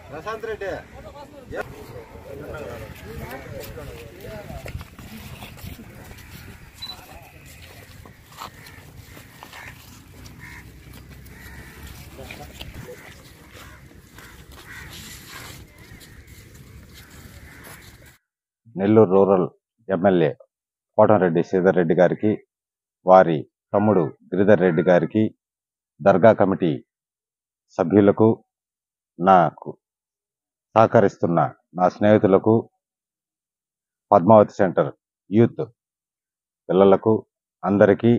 Prashanth Reddy Nellore rural MLA Kotamreddy Sridhar Reddy గారికి, వారి తమ్ముడు గిరిధర్ రెడ్డి గారికి, దర్గా కమిటీ సభ్యులకు, నాకు సహకరిస్తున్న నా స్నేహితులకు, పద్మావతి సెంటర్ యూత్ పిల్లలకు అందరికీ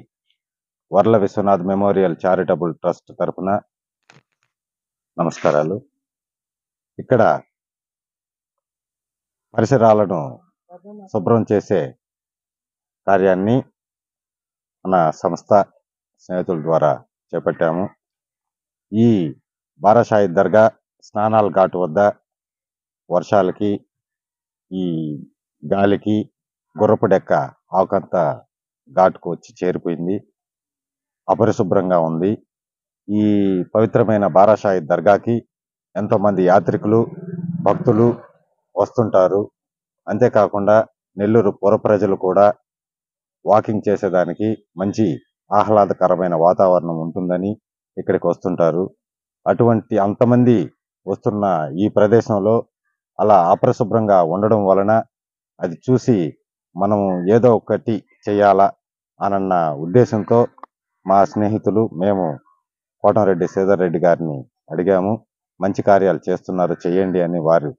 Varla Vishwanath memorial charitable trust తరఫున నమస్కారాలు. ఇక్కడ పరిసరాలను శుభ్రం చేసే కార్యాన్ని మన సంస్థ స్నేహితుల ద్వారా చేపట్టాము. ఈ బారాషాయి దర్గా స్నానాల ఘాటు వద్ద వర్షాలకి, ఈ గాలికి గుర్రపు డెక్క ఆకంత ఘాటుకు వచ్చి చేరిపోయింది. అపరిశుభ్రంగా ఉంది. ఈ పవిత్రమైన బారాషాయి దర్గాకి ఎంతోమంది యాత్రికులు, భక్తులు వస్తుంటారు. అంతేకాకుండా నెల్లూరు పుర ప్రజలు కూడా వాకింగ్ చేసేదానికి మంచి ఆహ్లాదకరమైన వాతావరణం ఉంటుందని ఇక్కడికి వస్తుంటారు. అటువంటి అంతమంది వస్తున్న ఈ ప్రదేశంలో అలా అపరిశుభ్రంగా ఉండడం వలన అది చూసి మనం ఏదో ఒకటి చేయాలా అన్న ఉద్దేశంతో మా స్నేహితులు మేము కోటంరెడ్డి శ్రీధర్ రెడ్డి గారిని అడిగాము. మంచి కార్యాలు చేస్తున్నారు, చేయండి అని వారు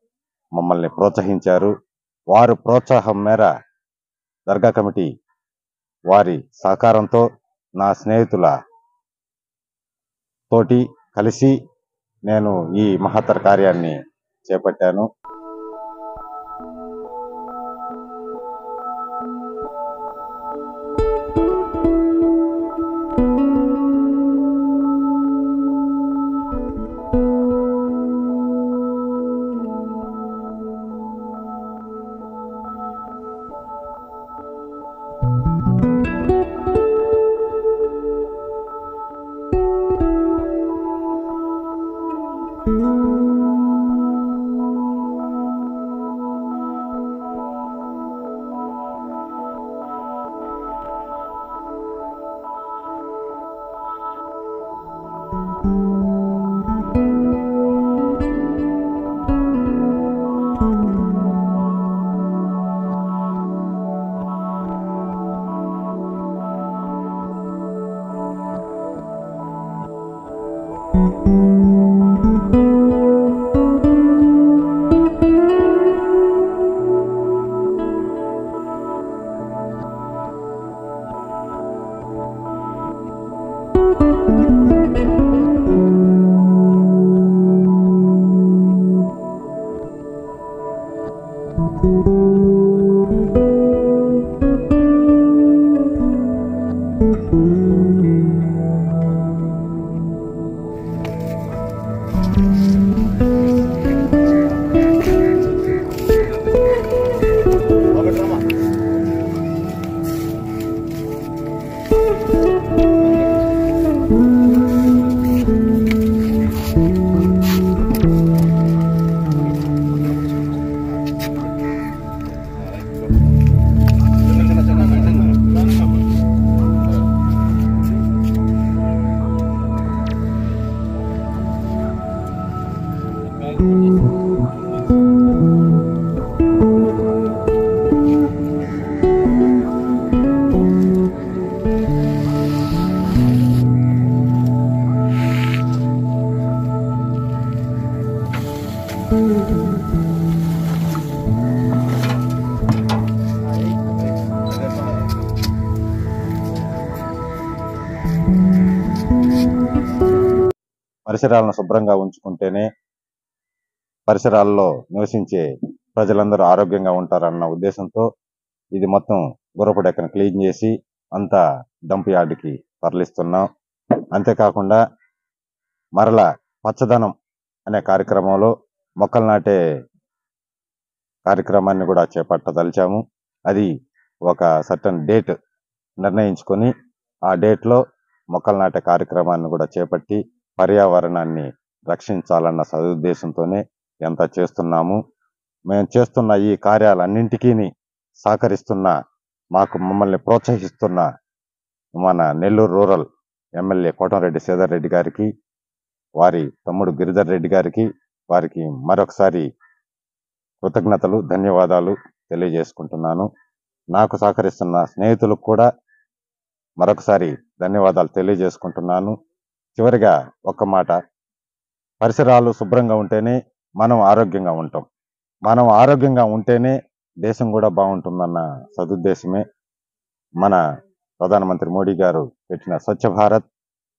మమ్మల్ని ప్రోత్సహించారు. వారు ప్రోత్సాహం మేర దర్గా కమిటీ వారి సహకారంతో నా స్నేహితుల తోటి కలిసి నేను ఈ మహత్తర కార్యాన్ని చేపట్టాను. పరిసరాలను శుభ్రంగా ఉంచుకుంటేనే పరిసరాల్లో నివసించే ప్రజలందరూ ఆరోగ్యంగా ఉంటారన్న ఉద్దేశంతో ఇది మొత్తం గుర్రపు డెక్కను క్లీన్ చేసి అంతా డంప్ యార్డ్కి తరలిస్తున్నాం. అంతేకాకుండా మరల పచ్చదనం అనే కార్యక్రమంలో మొక్కలు నాటే కార్యక్రమాన్ని కూడా చేపట్టదలిచాము. అది ఒక సర్టన్ డేట్ నిర్ణయించుకొని ఆ డేట్లో మొక్కలు నాటే కార్యక్రమాన్ని కూడా చేపట్టి పర్యావరణాన్ని రక్షించాలన్న సదుద్దేశంతోనే ఎంత చేస్తున్నాము. మేము చేస్తున్న ఈ కార్యాలన్నింటికీ సహకరిస్తున్న మమ్మల్ని ప్రోత్సహిస్తున్న మన నెల్లూరు రూరల్ ఎమ్మెల్యే కోటంరెడ్డి శ్రీధర్ రెడ్డి గారికి, వారి తమ్ముడు గిరిధర్ రెడ్డి గారికి, వారికి మరొకసారి కృతజ్ఞతలు, ధన్యవాదాలు తెలియజేసుకుంటున్నాను. నాకు సహకరిస్తున్న స్నేహితులకు కూడా మరొకసారి ధన్యవాదాలు తెలియజేసుకుంటున్నాను. చివరిగా ఒక్క మాట, పరిసరాలు శుభ్రంగా ఉంటేనే మనం ఆరోగ్యంగా ఉంటాం. మనం ఆరోగ్యంగా ఉంటేనే దేశం కూడా బాగుంటుందన్న సదుద్దేశమే మన ప్రధానమంత్రి మోడీ గారు పెట్టిన స్వచ్ఛ భారత్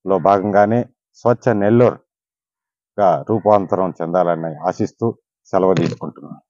లో భాగంగానే స్వచ్ఛ నెల్లూరుగా రూపాంతరం చెందాలని ఆశిస్తూ సెలవు తీసుకుంటున్నాను.